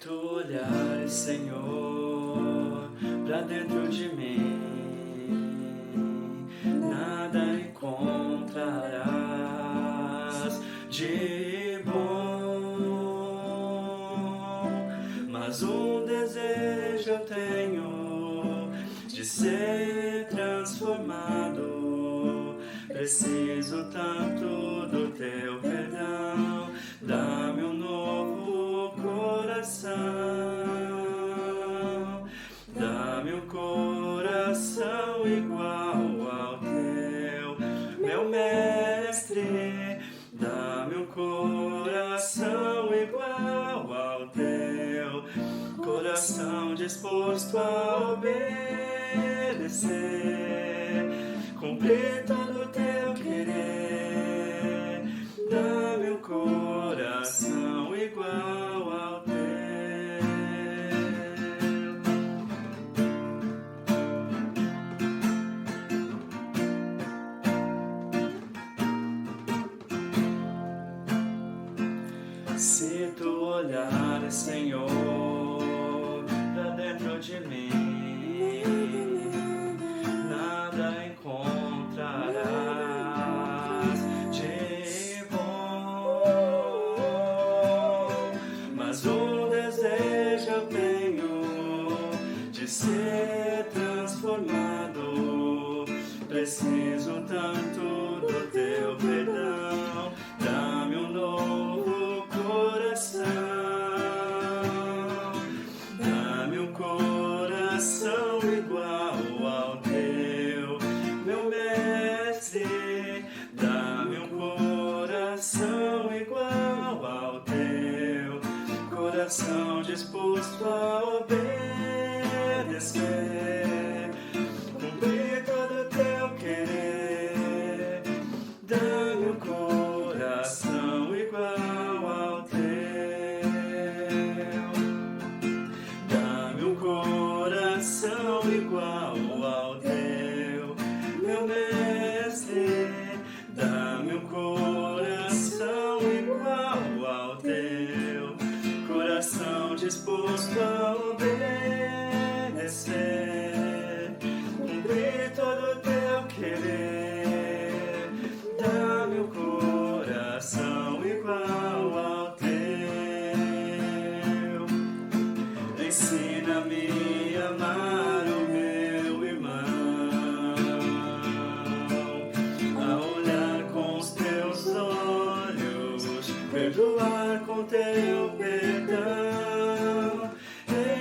tu olhares, Senhor, pra dentro de mim, nada encontrarás de bom, mas um desejo eu tenho de ser transformado. Preciso tanto do teu perdão, dá-me um novo coração, dá-me um coração igual ao teu, meu mestre. Dá-me um coração igual ao teu, coração disposto a obedecer, cumprir todo o teu querer. Dá-me um coração igual ao teu. Se tu olhares, Senhor, pra dentro de mim, nada encontrarás de bom, mas um desejo eu tenho de ser transformado. Preciso tanto do teu perdão, dá-me um novo coração, dá-me um coração igual ao teu, meu mestre. Dá-me um coração igual ao teu, coração disposto a obedecer, cumprir todo o teu querer. Dá-me um coração igual ao teu, dá-me um coração igual ao teu, meu mestre. Dá-me um coração igual ao teu, coração disposto a obedecer, cumprir todo o teu querer. Dá-me um coração igual ao teu. Ensina-me a amar o meu irmão, a olhar com os teus olhos, perdoar com teu perdão.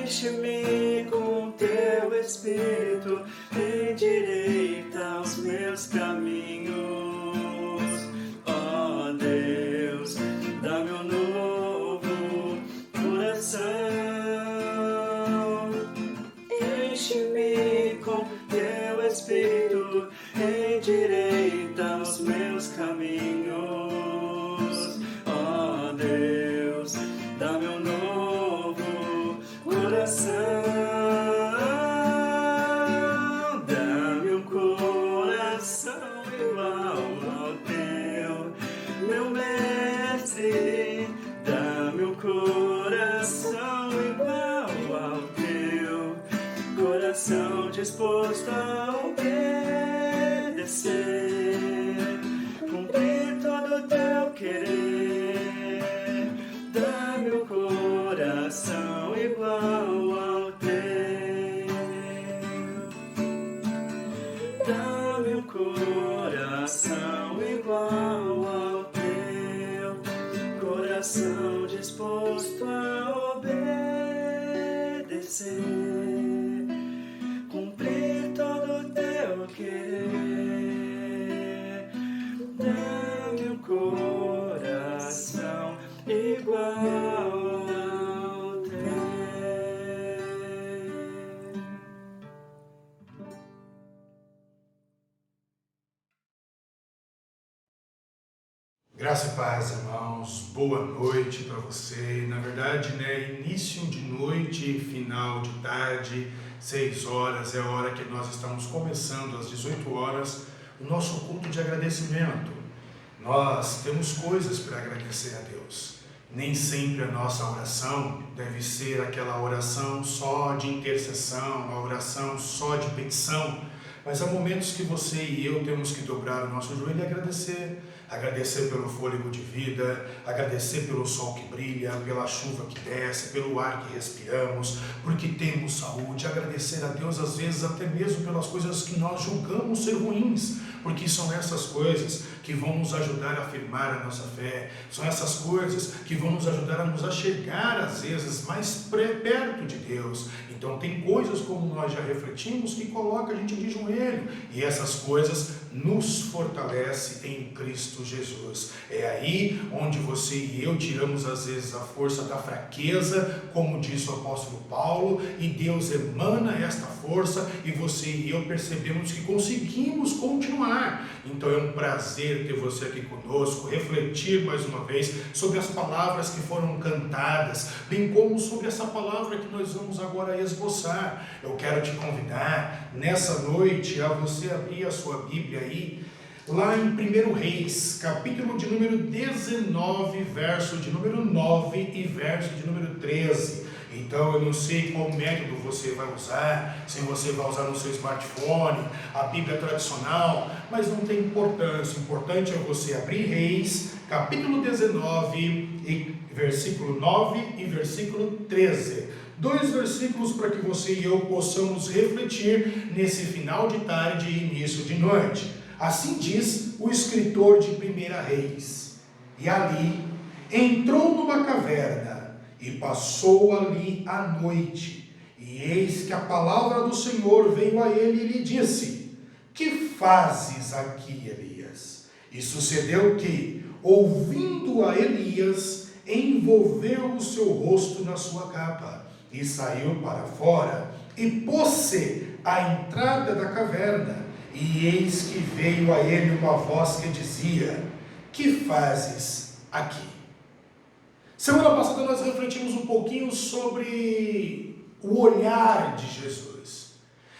Enche-me com teu Espírito, endireita os meus caminhos. Ó Deus, dá-me um novo coração. Enche-me com teu Espírito, endireita os meus caminhos. Ó Deus, dá-me um novo coração. Dá-me um coração igual ao teu, meu mestre. Dá-me um coração igual ao teu, coração disposto a obedecer, cumprir todo o teu querer. Dá-me um coração igual ao teu, dá-me um coração igual ao teu, coração disposto a obedecer, cumprir todo o teu querer. Dá-me um coração igual ao teu. Graça e paz, irmãos. Boa noite para você. Na verdade, início de noite, final de tarde, 6 horas é a hora que nós estamos começando, às 18 horas, o nosso culto de agradecimento. Nós temos coisas para agradecer a Deus. Nem sempre a nossa oração deve ser aquela oração só de intercessão, a oração só de petição, mas há momentos que você e eu temos que dobrar o nosso joelho e agradecer. Agradecer pelo fôlego de vida, agradecer pelo sol que brilha, pela chuva que desce, pelo ar que respiramos, porque temos saúde. Agradecer a Deus, às vezes, até mesmo pelas coisas que nós julgamos ser ruins, porque são essas coisas que vão nos ajudar a afirmar a nossa fé, são essas coisas que vão nos ajudar a nos achegar, às vezes, mais perto de Deus. Então, tem coisas, como nós já refletimos, que coloca a gente de joelho, e essas coisas nos fortalece em Cristo Jesus. É aí onde você e eu tiramos às vezes a força da fraqueza, como diz o apóstolo Paulo, e Deus emana esta força e você e eu percebemos que conseguimos continuar. Então é um prazer ter você aqui conosco, refletir mais uma vez sobre as palavras que foram cantadas, bem como sobre essa palavra que nós vamos agora esboçar. Eu quero te convidar nessa noite a você abrir a sua Bíblia aí, lá em 1 Reis, capítulo de número 19, verso de número 9 e verso de número 13. Então eu não sei qual método você vai usar, se você vai usar no seu smartphone, a Bíblia tradicional, mas não tem importância. O importante é você abrir Reis, capítulo 19, e versículo 9 e versículo 13. 2 versículos para que você e eu possamos refletir nesse final de tarde e início de noite. Assim diz o escritor de 1 Reis: e ali entrou numa caverna e passou ali a noite. E eis que a palavra do Senhor veio a ele e lhe disse: que fazes aqui, Elias? E sucedeu que, ouvindo a Elias, envolveu o seu rosto na sua capa e saiu para fora e pôs-se à entrada da caverna. E eis que veio a ele uma voz que dizia: que fazes aqui? Semana passada nós refletimos um pouquinho sobre o olhar de Jesus.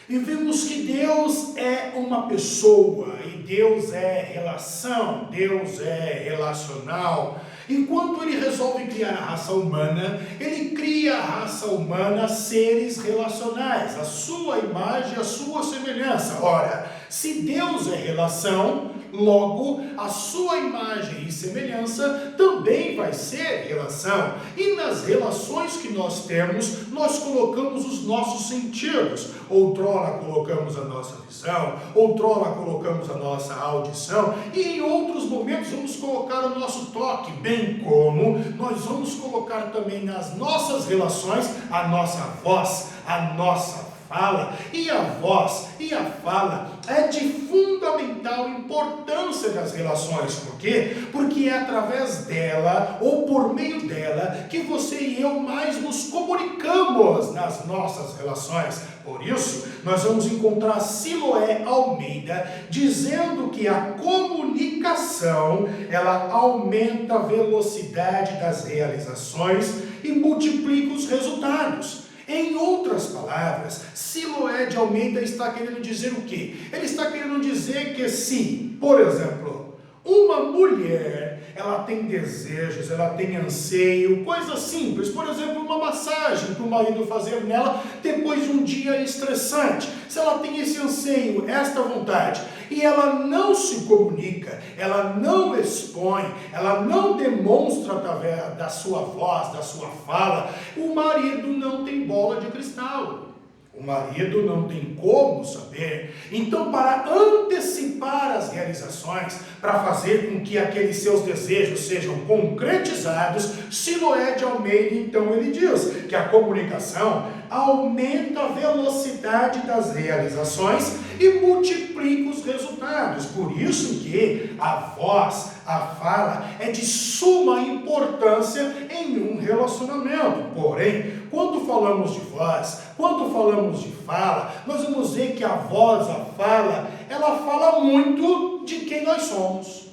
E vimos que Deus é uma pessoa, e Deus é relação, Deus é relacional. Enquanto ele resolve criar a raça humana, ele cria a raça humana seres relacionais, a sua imagem, a sua semelhança. Ora, se Deus é relação, logo a sua imagem e semelhança também vai ser relação. E nas relações que nós temos, nós colocamos os nossos sentidos. Outrora colocamos a nossa visão, outrora colocamos a nossa audição, e em outros momentos vamos colocar o nosso toque, bem como nós vamos colocar também nas nossas relações a nossa voz, a nossa fala. E a voz e a fala é de fundamental importância das relações. Por quê? Porque é através dela, ou por meio dela, que você e eu mais nos comunicamos nas nossas relações. Por isso, nós vamos encontrar Siloé Almeida dizendo que a comunicação, ela aumenta a velocidade das realizações e multiplica os resultados. Em outras palavras, Siloé de Almeida está querendo dizer o quê? Ele está querendo dizer que se, por exemplo, uma mulher, ela tem desejos, ela tem anseio, coisa simples, por exemplo, uma massagem para o marido fazer nela depois de um dia estressante. Se ela tem esse anseio, esta vontade, e ela não se comunica, ela não expõe, ela não demonstra através da sua voz, da sua fala, o marido não tem bola de cristal. O marido não tem como saber. Então, para antecipar as realizações, para fazer com que aqueles seus desejos sejam concretizados, Siloé de Almeida, então, ele diz que a comunicação aumenta a velocidade das realizações e multiplica os resultados. Por isso que a voz, a fala é de suma importância em um relacionamento. Porém, quando falamos de voz, quando falamos de fala, nós vamos ver que a voz, a fala, ela fala muito de quem nós somos.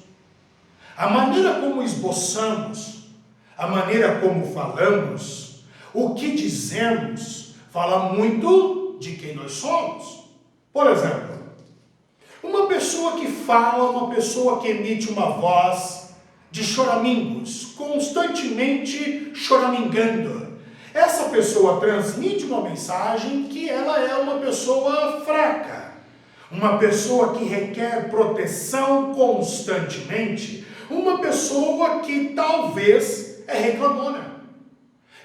A maneira como esboçamos, a maneira como falamos, o que dizemos, fala muito de quem nós somos. Por exemplo, uma pessoa que fala, uma pessoa que emite uma voz, de choramingos, constantemente choramingando. Essa pessoa transmite uma mensagem que ela é uma pessoa fraca, uma pessoa que requer proteção constantemente, uma pessoa que talvez é reclamona,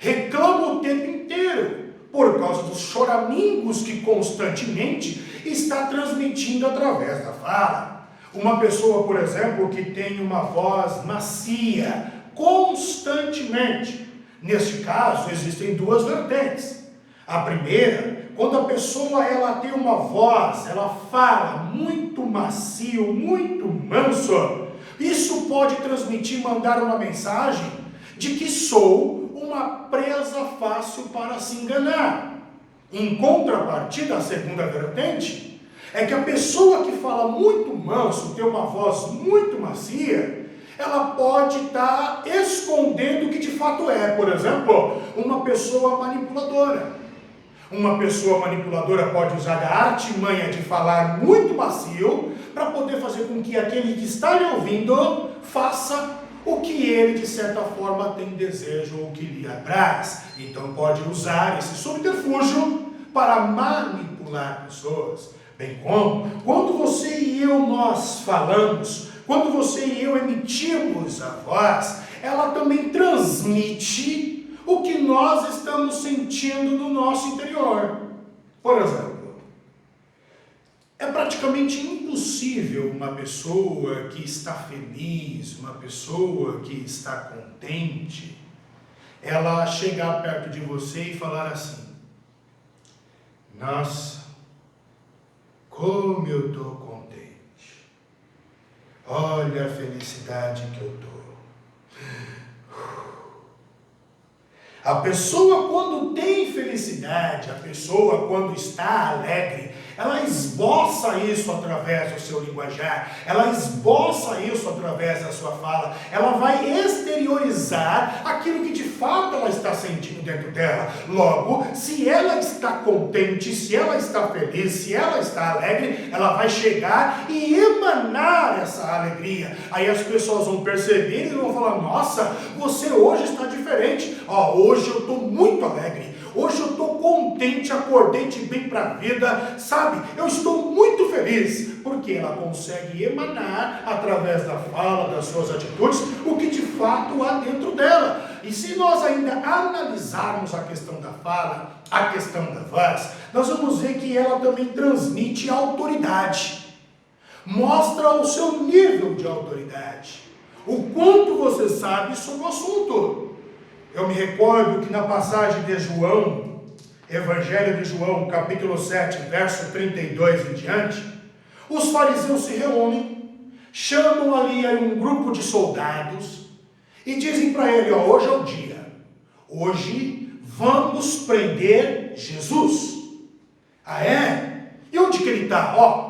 reclama o tempo inteiro, por causa dos choramingos que constantemente está transmitindo através da fala. Uma pessoa, por exemplo, que tem uma voz macia, constantemente. Neste caso, existem duas vertentes. A primeira, quando a pessoa ela tem uma voz, ela fala muito macio, muito manso, isso pode transmitir, mandar uma mensagem de que sou uma presa fácil para se enganar. Em contrapartida, a segunda vertente é que a pessoa que fala muito manso, tem uma voz muito macia, ela pode estar escondendo o que de fato é. Por exemplo, uma pessoa manipuladora. Uma pessoa manipuladora pode usar a artimanha de falar muito macio para poder fazer com que aquele que está lhe ouvindo faça o que ele, de certa forma, tem desejo ou que lhe apraz. Então pode usar esse subterfúgio para manipular pessoas. Bem como, quando você e eu nós falamos, quando você e eu emitimos a voz, ela também transmite o que nós estamos sentindo no nosso interior. Por exemplo, é praticamente impossível uma pessoa que está feliz, uma pessoa que está contente, ela chegar perto de você e falar assim: nossa, como eu estou contente. Olha a felicidade que eu estou. A pessoa quando tem felicidade, a pessoa quando está alegre, ela esboça isso através do seu linguajar, ela esboça isso através da sua fala, ela vai exteriorizar aquilo que de fato ela está sentindo dentro dela. Logo, se ela está contente, se ela está feliz, se ela está alegre, ela vai chegar e emanar essa alegria. Aí as pessoas vão perceber e vão falar: nossa, você hoje está diferente. Hoje eu estou muito alegre. Hoje eu estou contente, acordei de bem para a vida, sabe? Eu estou muito feliz, porque ela consegue emanar, através da fala, das suas atitudes, o que de fato há dentro dela. E se nós ainda analisarmos a questão da fala, a questão da voz, nós vamos ver que ela também transmite autoridade. Mostra o seu nível de autoridade, o quanto você sabe sobre o assunto. Eu me recordo que na passagem de João, Evangelho de João, capítulo 7, verso 32 em diante, os fariseus se reúnem, chamam ali um grupo de soldados e dizem para ele: hoje é o dia, hoje vamos prender Jesus. Ah é? E onde que ele está?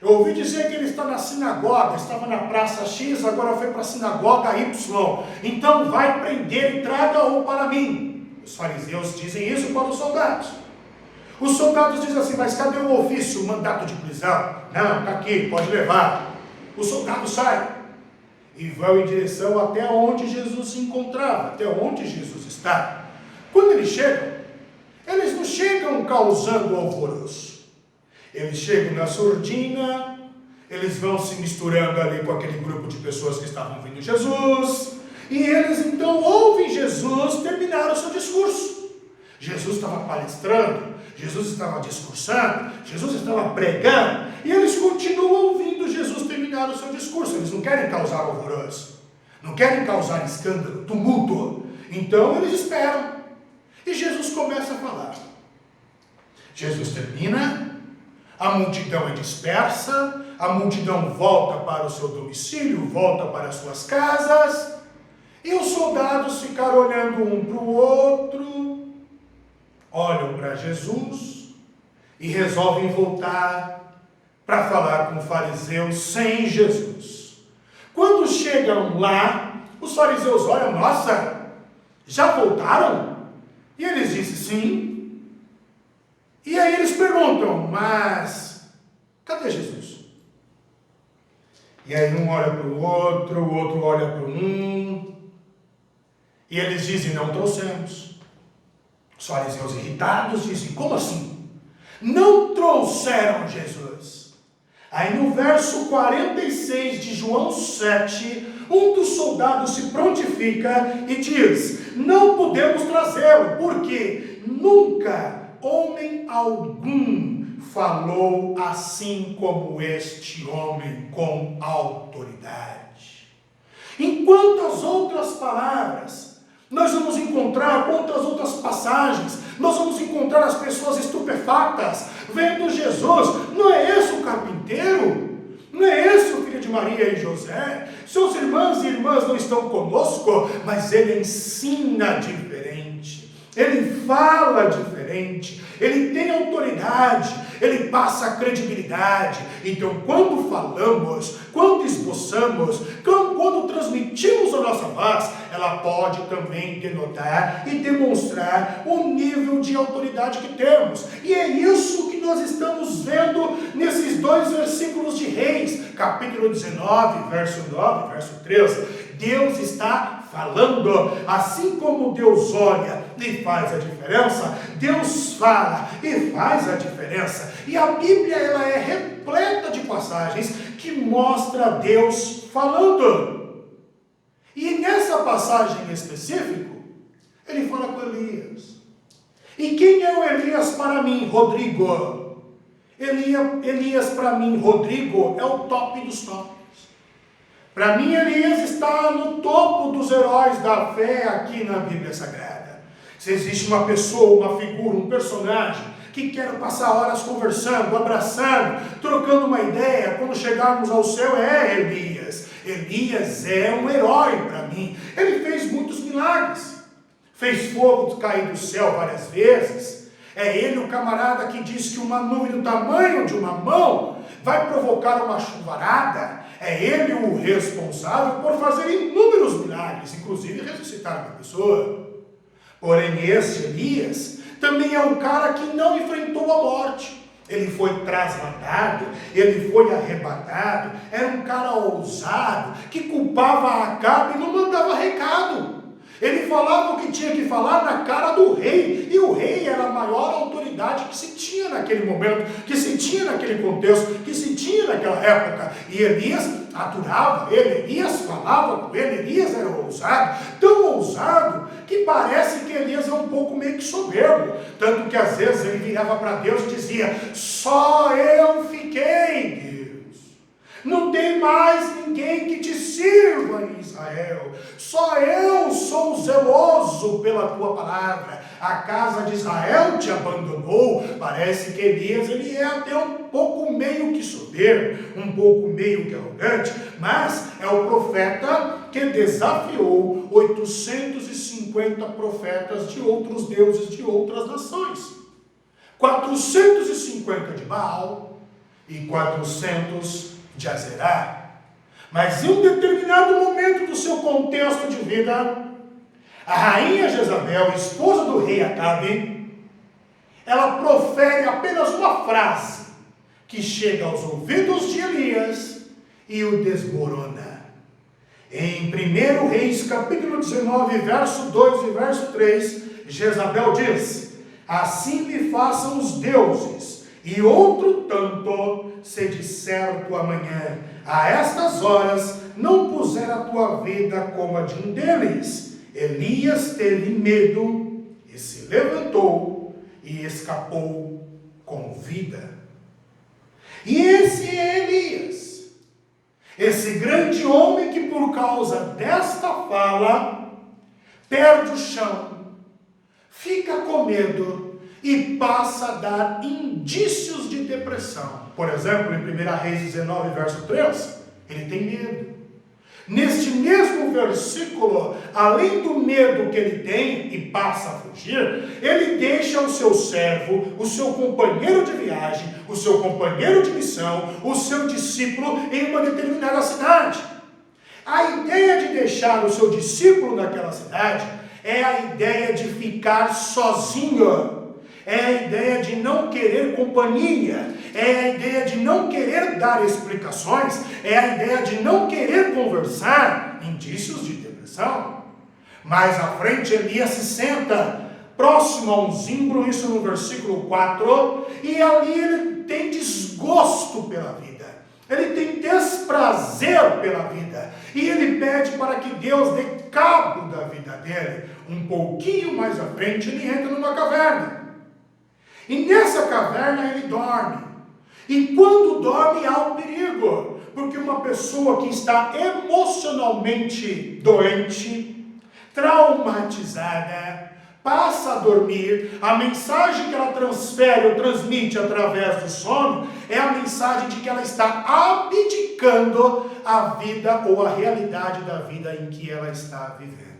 Eu ouvi dizer que ele está na sinagoga, estava na praça X, agora foi para a sinagoga Y. Então vai prender e traga-o para mim. Os fariseus dizem isso para os soldados. Os soldados dizem assim: mas cadê o ofício, o mandato de prisão? Não, está aqui, pode levar. Os soldados saem e vão em direção até onde Jesus se encontrava, até onde Jesus está. Quando eles chegam, eles não chegam causando alvoroço. Eles chegam na surdina, eles vão se misturando ali com aquele grupo de pessoas que estavam ouvindo Jesus, e eles então ouvem Jesus terminar o seu discurso. Jesus estava palestrando, Jesus estava discursando, Jesus estava pregando, e eles continuam ouvindo Jesus terminar o seu discurso. Eles não querem causar alvoroço, não querem causar escândalo, tumulto. Então eles esperam, e Jesus começa a falar. Jesus termina. A multidão é dispersa, a multidão volta para o seu domicílio, volta para as suas casas, e os soldados ficaram olhando um para o outro, olham para Jesus e resolvem voltar para falar com o fariseu sem Jesus. Quando chegam lá, os fariseus olham: nossa, já voltaram? E eles dizem sim. E aí eles perguntam: mas cadê Jesus? E aí um olha para o outro olha para um, e eles dizem, não trouxemos. Os fariseus irritados dizem, como assim? Não trouxeram Jesus. Aí no verso 46 de João 7, um dos soldados se prontifica e diz, não podemos trazê-lo, porque nunca homem algum falou assim como este homem, com autoridade. Em quantas outras palavras nós vamos encontrar, quantas outras passagens, nós vamos encontrar as pessoas estupefatas, vendo Jesus. Não é esse o carpinteiro? Não é esse o filho de Maria e José? Seus irmãos e irmãs não estão conosco, mas ele ensina diferente, ele fala diferente, ele tem autoridade, ele passa credibilidade. Então, quando falamos, quando esboçamos, quando transmitimos a nossa voz, ela pode também denotar e demonstrar o nível de autoridade que temos. E é isso que nós estamos vendo nesses dois versículos de Reis, capítulo 19, verso 9, verso 13. Deus está falando, assim como Deus olha e faz a diferença, Deus fala e faz a diferença. E a Bíblia, ela é repleta de passagens que mostra Deus falando. E nessa passagem em específico, ele fala com Elias. E quem é o Elias para mim, Rodrigo? Elias para mim, Rodrigo, é o top dos tops. Para mim, Elias está no topo dos heróis da fé aqui na Bíblia Sagrada. Se existe uma pessoa, uma figura, um personagem que quer passar horas conversando, abraçando, trocando uma ideia, quando chegarmos ao céu, é Elias. Elias é um herói para mim. Ele fez muitos milagres. Fez fogo cair do céu várias vezes. É ele o camarada que diz que uma nuvem do tamanho de uma mão vai provocar uma chuvarada. É ele o responsável por fazer inúmeros milagres, inclusive ressuscitar uma pessoa. Porém, esse Elias também é um cara que não enfrentou a morte. Ele foi trasladado, ele foi arrebatado. Era um cara ousado, que culpava Acabe e não mandava recado. Ele falava o que tinha que falar na cara do rei. E o rei era a maior autoridade que se tinha naquele momento, que se tinha naquele contexto, que se tinha naquela época. E Elias aturava ele, Elias falava com ele, Elias era ousado, tão ousado que parece que Elias é um pouco meio que soberbo. Tanto que às vezes ele virava para Deus e dizia, só eu fiquei, Deus. Não tem mais ninguém que te sirva em Israel. Só eu sou zeloso pela tua palavra. A casa de Israel te abandonou. Parece que Elias, ele é até um pouco meio que soberbo, um pouco meio que arrogante, mas é o profeta que desafiou 850 profetas de outros deuses, de outras nações. 450 de Baal e 400 de Azerá. Mas em um determinado momento do seu contexto de vida, a rainha Jezabel, esposa do rei Acabe, ela profere apenas uma frase que chega aos ouvidos de Elias e o desmorona. Em 1 Reis, capítulo 19, verso 2 e verso 3, Jezabel diz, assim me façam os deuses, e outro tanto, se de certo amanhã, a estas horas, não puser a tua vida como a de um deles. Elias teve medo e se levantou e escapou com vida. E esse é Elias, esse grande homem que por causa desta fala, perde o chão, fica com medo e passa a dar indícios de depressão. Por exemplo, em 1 Reis 19, verso 3, ele tem medo. Neste mesmo versículo, além do medo que ele tem e passa a fugir, ele deixa o seu servo, o seu companheiro de viagem, o seu companheiro de missão, o seu discípulo em uma determinada cidade. A ideia de deixar o seu discípulo naquela cidade é a ideia de ficar sozinho. é a ideia de não querer companhia, é a ideia de não querer dar explicações, é a ideia de não querer conversar, indícios de depressão. Mais à frente, Elias se senta próximo a um zimbro, isso no versículo 4, e ali ele tem desgosto pela vida, ele tem desprazer pela vida, e ele pede para que Deus dê cabo da vida dele. Um pouquinho mais à frente, ele entra numa caverna, e nessa caverna ele dorme, e quando dorme há um perigo, porque uma pessoa que está emocionalmente doente, traumatizada, passa a dormir, a mensagem que ela transfere ou transmite através do sono é a mensagem de que ela está abdicando a vida ou a realidade da vida em que ela está vivendo.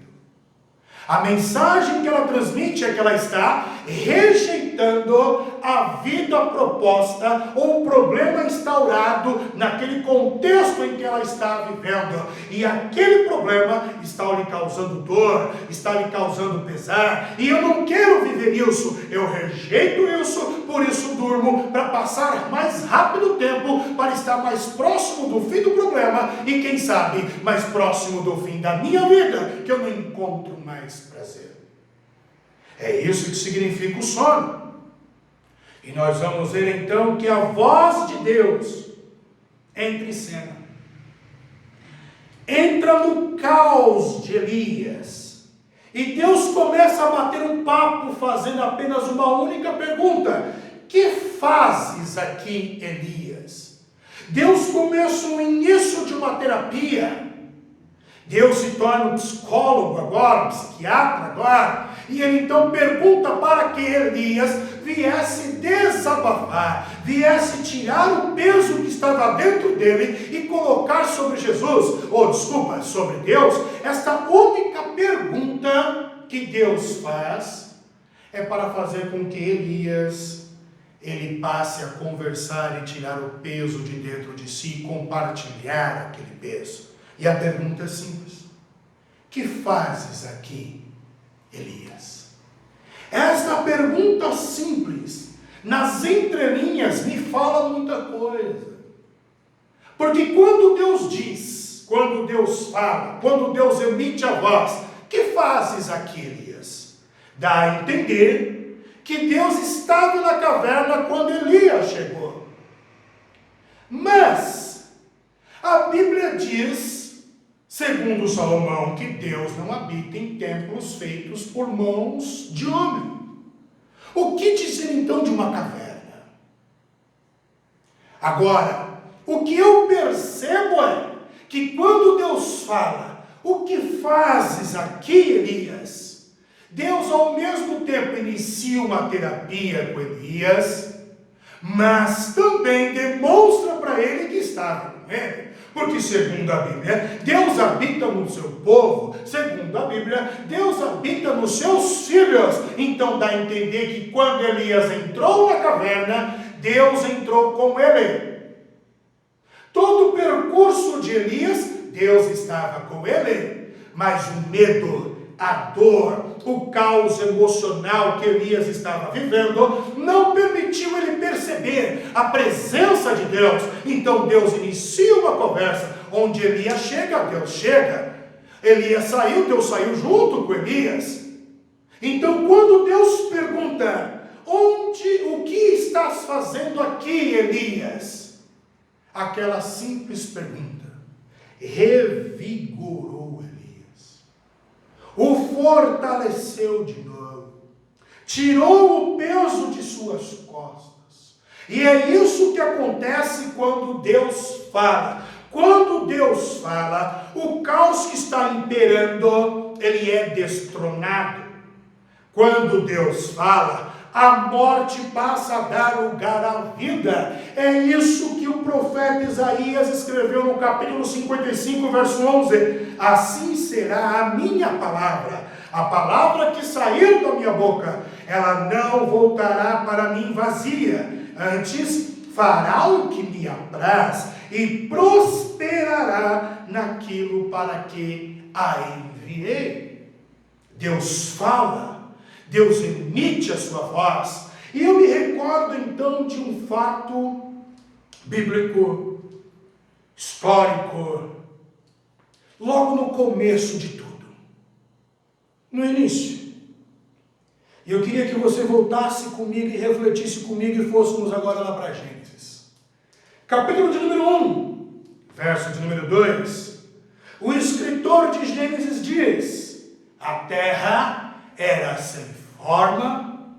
A mensagem que ela transmite é que ela está rejeitando a vida proposta ou o problema instaurado naquele contexto em que ela está vivendo. E aquele problema está lhe causando dor, está lhe causando pesar. E eu não quero viver isso, eu rejeito isso, por isso durmo para passar mais rápido o tempo, para estar mais próximo do fim do problema e quem sabe mais próximo do fim da minha vida, que eu não encontro mais prazer. É isso que significa o sono. E nós vamos ver então que a voz de Deus entra em cena. Entra no caos de Elias. E Deus começa a bater um papo fazendo apenas uma única pergunta: que fazes aqui, Elias? Deus começa o início de uma terapia. Deus se torna um psicólogo agora, um psiquiatra agora, e ele então pergunta para que Elias viesse desabafar, viesse tirar o peso que estava dentro dele e colocar sobre Jesus, sobre Deus. Esta única pergunta que Deus faz é para fazer com que Elias ele passe a conversar e tirar o peso de dentro de si e compartilhar aquele peso. E a pergunta é simples: que fazes aqui, Elias? Esta pergunta simples, nas entrelinhas, me fala muita coisa. Porque quando Deus diz, quando Deus fala, quando Deus emite a voz, que fazes aqui, Elias? Dá a entender que Deus estava na caverna quando Elias chegou. Mas a Bíblia diz, segundo Salomão, que Deus não habita em templos feitos por mãos de homem. O que dizer então de uma caverna? Agora, o que eu percebo é que quando Deus fala, o que fazes aqui, Elias? Deus ao mesmo tempo inicia uma terapia com Elias, mas também demonstra para ele que estava com ele. Porque segundo a Bíblia, Deus habita no seu povo. Segundo a Bíblia, Deus habita nos seus filhos. Então dá a entender que quando Elias entrou na caverna, Deus entrou com ele. Todo o percurso de Elias, Deus estava com ele. Mas o medo, a dor, o caos emocional que Elias estava vivendo não permitiu ele perceber a presença de Deus. Então Deus inicia uma conversa onde Elias chega, Deus chega. Elias saiu, Deus saiu junto com Elias. Então quando Deus pergunta: o que estás fazendo aqui, Elias? Aquela simples pergunta revigorou Elias, o fortaleceu de novo, tirou o peso de suas costas. E é isso que acontece quando Deus fala. Quando Deus fala, o caos que está imperando, ele é destronado. Quando Deus fala, a morte passa a dar lugar à vida. É isso que o profeta Isaías escreveu no capítulo 55, verso 11. Assim será a minha palavra, a palavra que sair da minha boca, ela não voltará para mim vazia, antes fará o que me apraz e prosperará naquilo para que a enviei. Deus fala, Deus emite a sua voz, E eu me recordo então de um fato bíblico, histórico, logo no começo de tudo, no início. E eu queria que você voltasse comigo e refletisse comigo e fôssemos agora lá para Gênesis. Capítulo de número 1, verso de número 2. O escritor de Gênesis diz: a terra era sem forma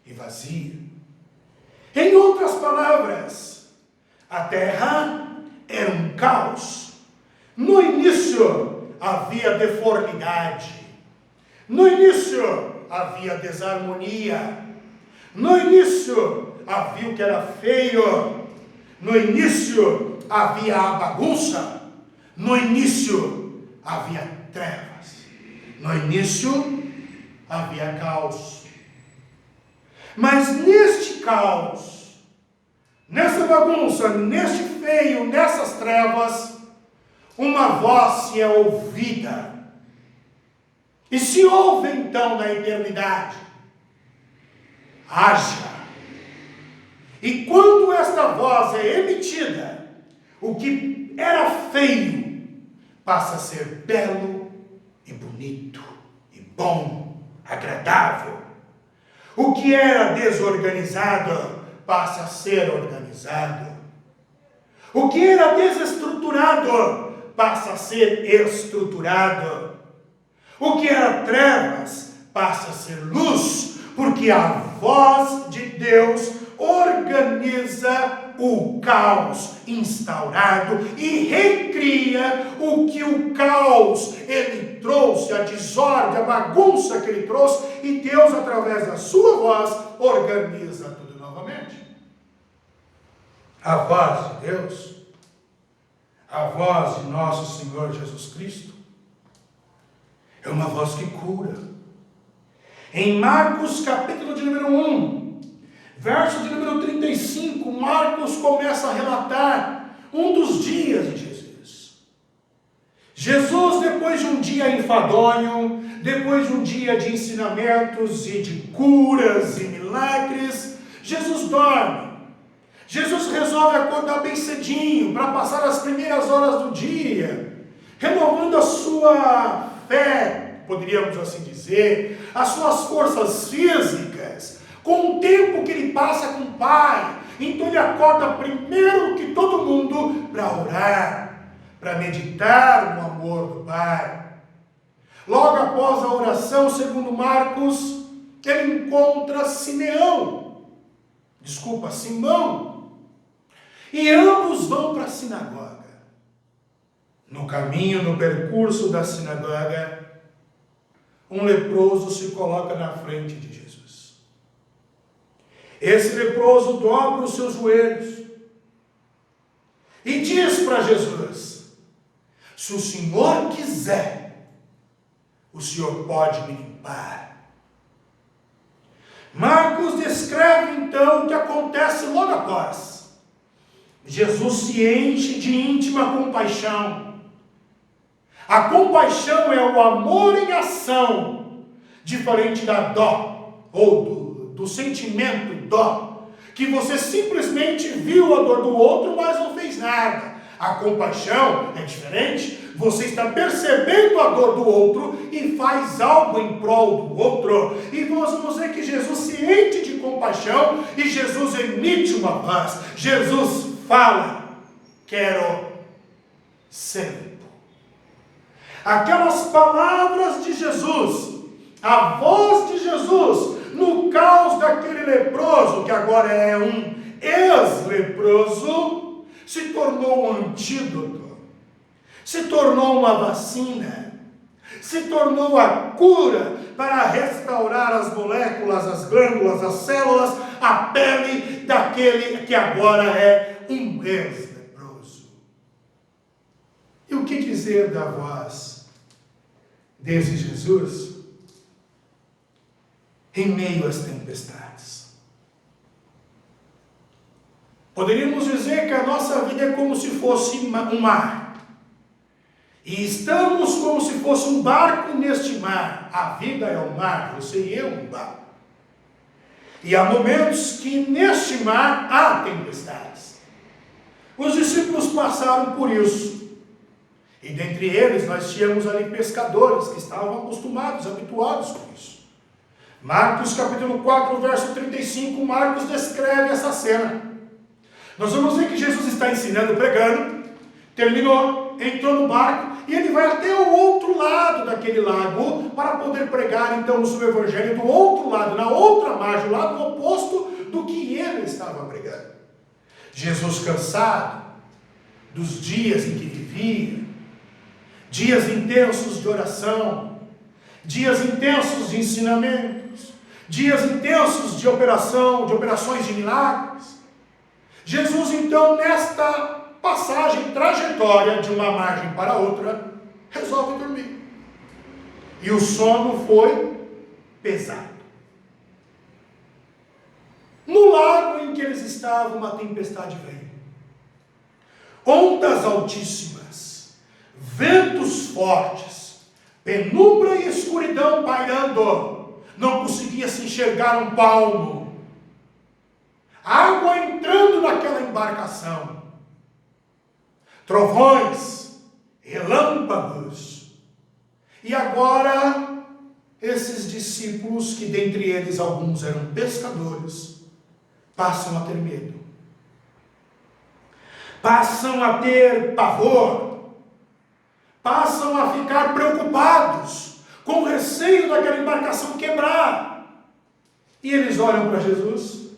e vazia. Em outras palavras, a terra era um caos. No início havia deformidade. No início havia desarmonia. No início havia o que era feio. No início havia a bagunça. No início havia trevas. No início havia caos. Mas neste caos, nessa bagunça, neste feio, nessas trevas, uma voz se é ouvida. E se ouve então na eternidade: haja. E quando esta voz é emitida, o que era feio passa a ser belo e bonito e bom, agradável. O que era desorganizado passa a ser organizado. O que era desestruturado passa a ser estruturado. O que era trevas passa a ser luz, porque a voz de Deus organiza o caos instaurado e recria o que o caos ele trouxe, a desordem, a bagunça que ele trouxe, e Deus, através da sua voz, organiza tudo novamente. A voz de Deus, a voz de nosso Senhor Jesus Cristo, é uma voz que cura. Em Marcos capítulo de número 1, verso de número 35, Marcos começa a relatar um dos dias de Jesus. Jesus, depois de um dia enfadonho, depois de um dia de ensinamentos e de curas e milagres, Jesus dorme. Jesus resolve acordar bem cedinho para passar as primeiras horas do dia, renovando a sua fé, poderíamos assim dizer, as suas forças físicas, com o tempo que ele passa com o Pai. Então ele acorda primeiro que todo mundo para orar, para meditar no amor do Pai. Logo após a oração, segundo Marcos, ele encontra Simão. E ambos vão para a sinagoga. No caminho, no percurso da sinagoga, um leproso se coloca na frente de Jesus. Esse leproso dobra os seus joelhos e diz para Jesus: se o Senhor quiser, o Senhor pode me limpar. Marcos descreve então o que acontece logo após. Jesus se enche de íntima compaixão. A compaixão é o amor em ação, diferente da dó, ou do sentimento dó, que você simplesmente viu a dor do outro, mas não fez nada. A compaixão é diferente, você está percebendo a dor do outro e faz algo em prol do outro. E nós vamos ver que Jesus se enche de compaixão e Jesus emite uma voz. Jesus fala: quero ser limpo. Aquelas palavras de Jesus, a voz de Jesus, no caos daquele leproso, que agora é um ex-leproso, se tornou um antídoto, se tornou uma vacina, se tornou a cura para restaurar as moléculas, as glândulas, as células, a pele daquele que agora é um ex-leproso. E o que dizer da voz desse Jesus em meio às tempestades? Poderíamos dizer que a nossa vida é como se fosse um mar. E estamos como se fosse um barco neste mar. A vida é um mar, você e eu um barco. E há momentos que neste mar há tempestades. Os discípulos passaram por isso. E dentre eles nós tínhamos ali pescadores que estavam acostumados, habituados com isso. Marcos capítulo 4, verso 35, Marcos descreve essa cena. Nós vamos ver que Jesus está ensinando, pregando, terminou, entrou no barco, e ele vai até o outro lado daquele lago, para poder pregar então o seu evangelho do outro lado, na outra margem, o lado oposto do que ele estava pregando. Jesus cansado dos dias em que vivia, dias intensos de oração, dias intensos de ensinamentos, dias intensos de operações de milagres. Jesus então, nesta passagem, trajetória de uma margem para outra, resolve dormir. E o sono foi pesado. No lago em que eles estavam, uma tempestade veio. Ondas altíssimas, ventos fortes, penumbra e escuridão pairando. Não conseguia se enxergar um palmo. Água entrando naquela embarcação. Trovões, relâmpagos. E agora, esses discípulos, que dentre eles alguns eram pescadores, passam a ter medo. Passam a ter pavor. Passam a ficar preocupados, com receio daquela embarcação quebrar. E eles olham para Jesus,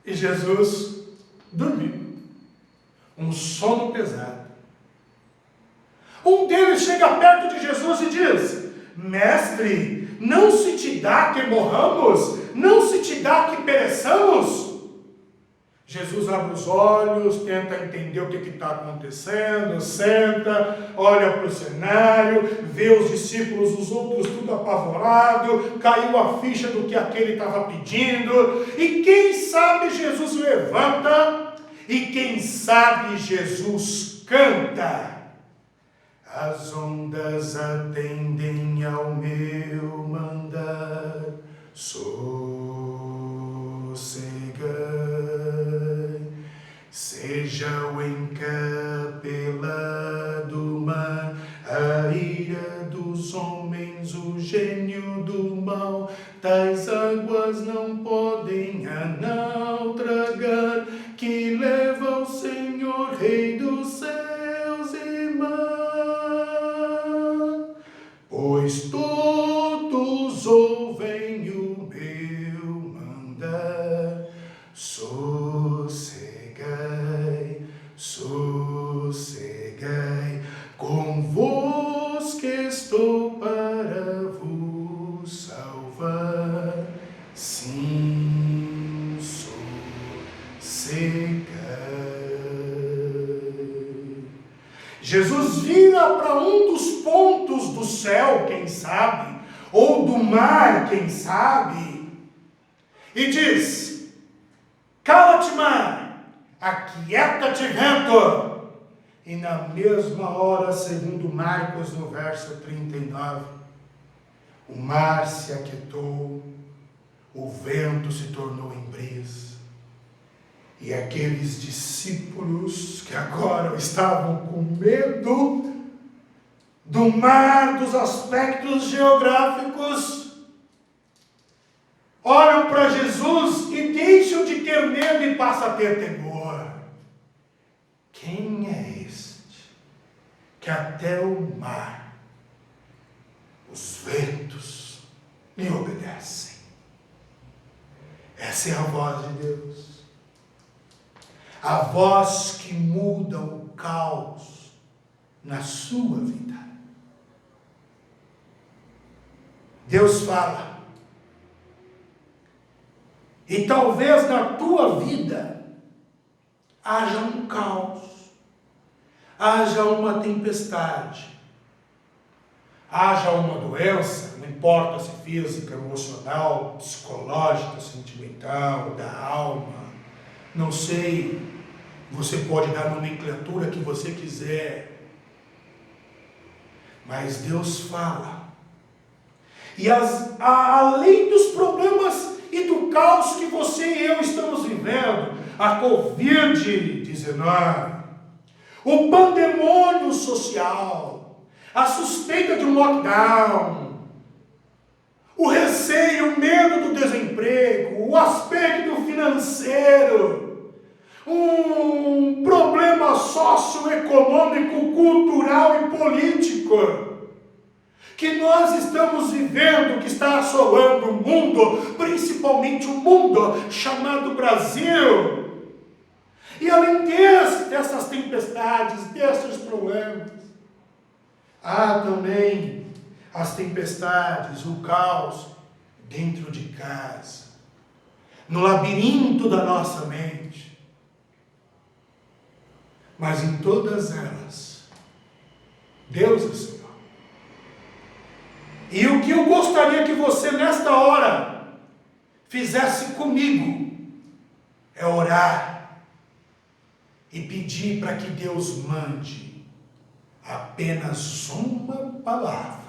e Jesus dormiu. Um sono pesado. Um deles chega perto de Jesus e diz: Mestre, não se te dá que morramos? Não se te dá que pereçamos? Jesus abre os olhos, tenta entender o que está acontecendo, senta, olha para o cenário, vê os discípulos, os outros tudo apavorado, caiu a ficha do que aquele estava pedindo, e quem sabe Jesus levanta, e quem sabe Jesus canta. As ondas atendem ao meu mandar, sossegai. Seja o encapelado mar, a ira dos homens, o gênio do mal, tais águas não podem naufragar, que leva o Senhor, Rei dos céus e mar. Pois todos ouvem o meu mandar, sossegai, sossegai, convosco estou para vos salvar, sim, sossegai. Jesus vira para um dos pontos do céu, quem sabe, ou do mar, quem sabe, e diz: cala-te, mar, aquieta-te, vento. E na mesma hora, segundo Marcos, no verso 39, o mar se aquietou, o vento se tornou em brisa. E aqueles discípulos que agora estavam com medo do mar, dos aspectos geográficos, olham para Jesus e deixam de ter medo e passam a ter temor. Quem é este que até o mar, os ventos, lhe obedecem? Essa é a voz de Deus. A voz que muda o caos na sua vida. Deus fala. E talvez na tua vida haja um caos, haja uma tempestade, haja uma doença, não importa se física, emocional, psicológica, sentimental, da alma, não sei, você pode dar a nomenclatura que você quiser, mas Deus fala. E além dos problemas e do o caos que você e eu estamos vivendo, a Covid-19, o pandemônio social, a suspeita de um lockdown, o receio, o medo do desemprego, o aspecto financeiro, um problema socioeconômico, cultural e político que nós estamos vivendo, que está assolando o mundo, principalmente o mundo chamado Brasil. E além dessas tempestades, desses problemas, há também as tempestades, o caos dentro de casa, no labirinto da nossa mente. Mas em todas elas, Deus é Senhor. E o que eu gostaria que você nesta hora fizesse comigo é orar e pedir para que Deus mande apenas uma palavra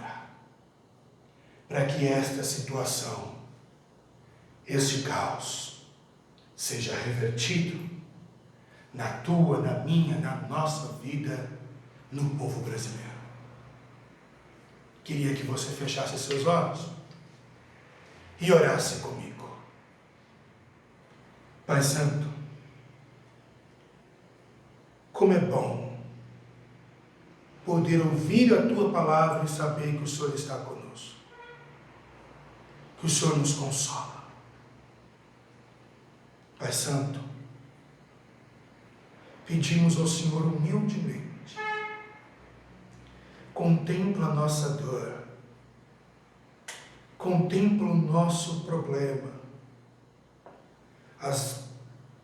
para que esta situação, este caos, seja revertido na tua, na minha, na nossa vida, no povo brasileiro. Queria que você fechasse seus olhos e orasse comigo. Pai Santo, como é bom poder ouvir a Tua palavra e saber que o Senhor está conosco, que o Senhor nos consola. Pai Santo, pedimos ao Senhor humildemente, contempla a nossa dor, contempla o nosso problema, as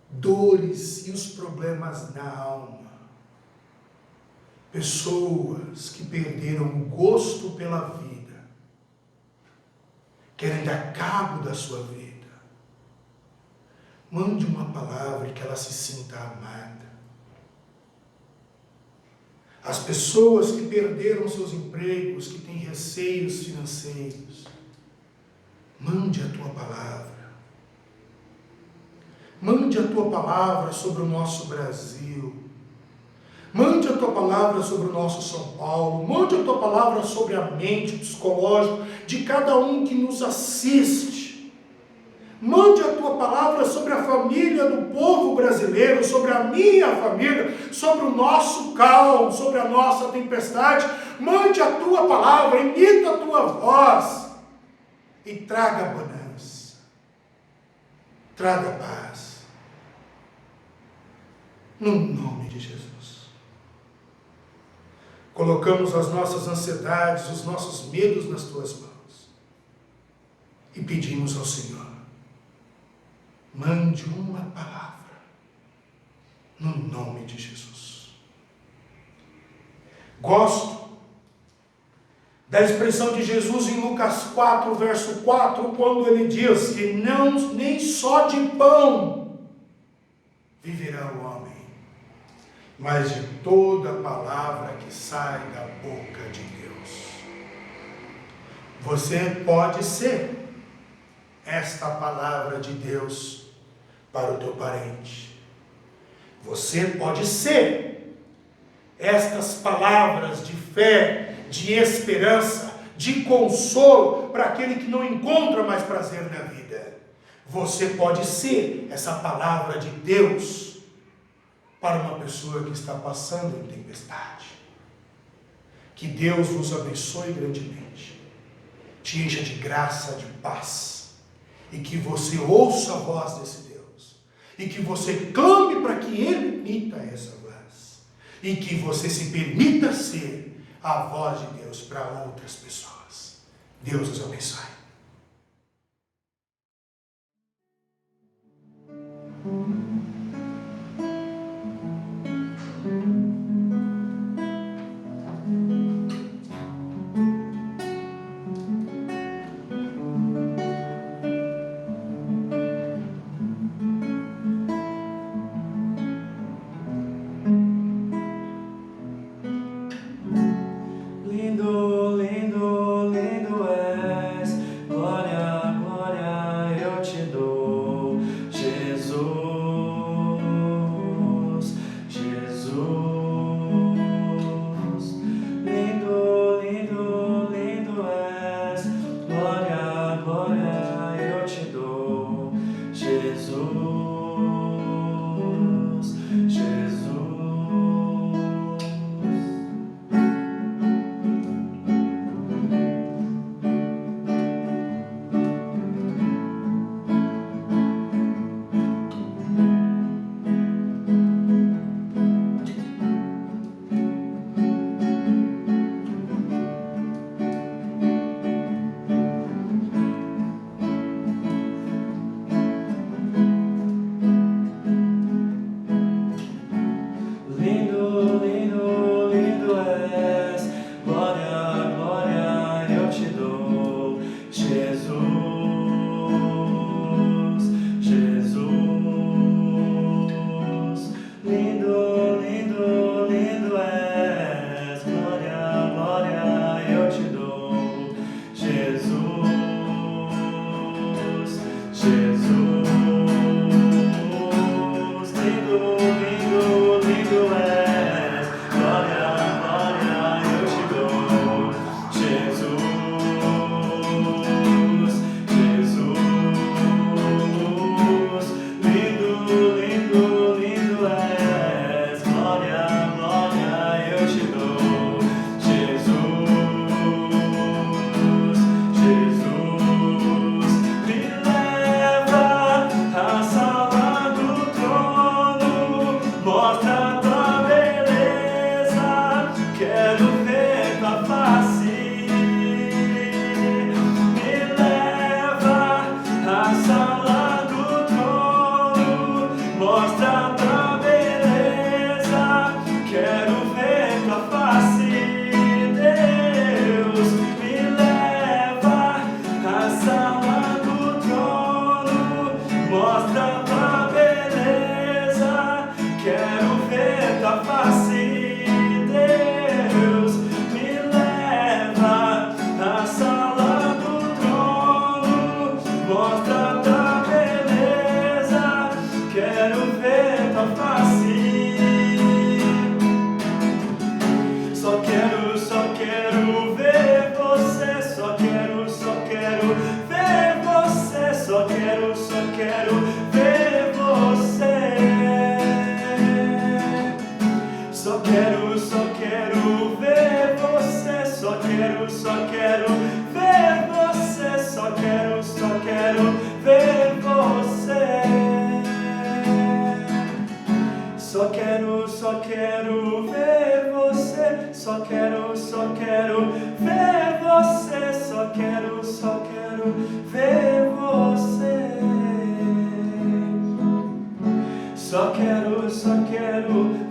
dores e os problemas na alma, pessoas que perderam o gosto pela vida, querem dar cabo da sua vida. Mande uma palavra que ela se sinta amada. As pessoas que perderam seus empregos, que têm receios financeiros, mande a Tua palavra. Mande a Tua palavra sobre o nosso Brasil. Mande a Tua palavra sobre o nosso São Paulo. Mande a Tua palavra sobre a mente psicológica de cada um que nos assiste. Mande a Tua palavra sobre a família do povo brasileiro, sobre a minha família, sobre o nosso caos, sobre a nossa tempestade. Mande a Tua palavra, imita a Tua voz e traga bonança, traga paz. No nome de Jesus. Colocamos as nossas ansiedades, os nossos medos nas Tuas mãos e pedimos ao Senhor, mande uma palavra, no nome de Jesus. Gosto da expressão de Jesus em Lucas 4, verso 4, quando ele diz que não, nem só de pão viverá o homem, mas de toda palavra que sai da boca de Deus. Você pode ser esta palavra de Deus para o teu parente. Você pode ser estas palavras de fé, de esperança, de consolo para aquele que não encontra mais prazer na vida. Você pode ser essa palavra de Deus para uma pessoa que está passando em tempestade. Que Deus vos abençoe grandemente, te encha de graça, de paz, e que você ouça a voz desse Deus, e que você clame para que Ele imita essa voz, e que você se permita ser a voz de Deus para outras pessoas. Deus os abençoe. Lindo, lindo és, glória, glória eu te dou. quero ver você, só quero ver você. Só quero ver você, só quero ver você, só quero ver você. Só quero